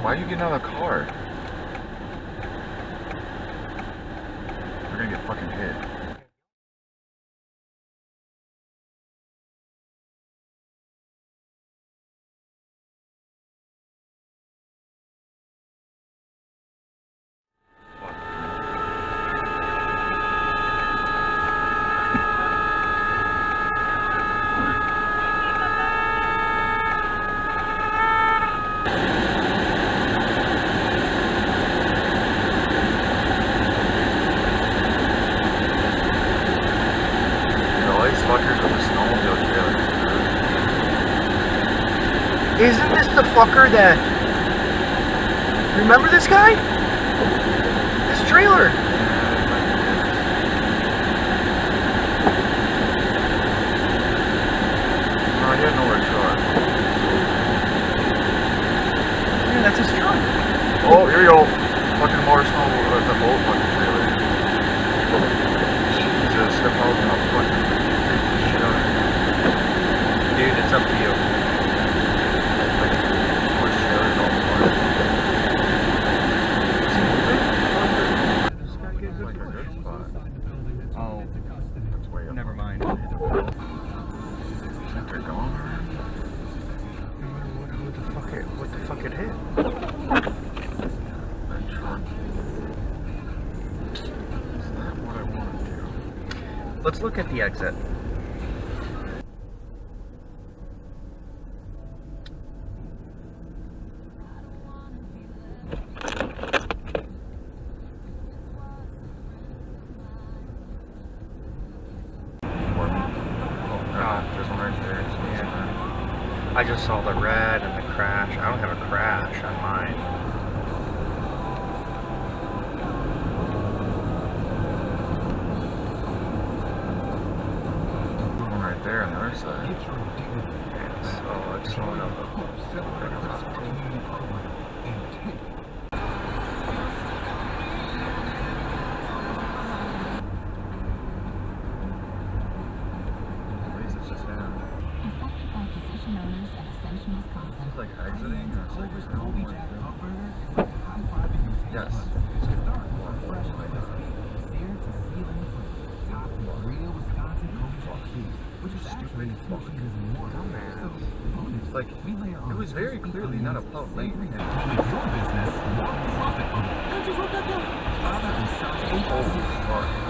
Why are you getting out of the car? We're gonna get fucking hit. Isn't this the fucker that... Remember this guy? This trailer. No, he had nowhere to truck. Yeah, that's his truck. Oh, here you go. Fucking more snow with the whole fucking trailer. Jesus, they're probably gonna fucking take the shit out of it. Dude, it's up to you. Oh, never mind. They're gone. What the fuck it hit? That truck. Is that what I want to do? Let's look at the exit. There's one right there. Yeah. I just saw the red and the crash. I don't have a crash on mine. One right there on the other side. Yeah, so it's showing up. It's like exiting or it's like yes. It's like it was very clearly not a plowed lane. Oh fuck.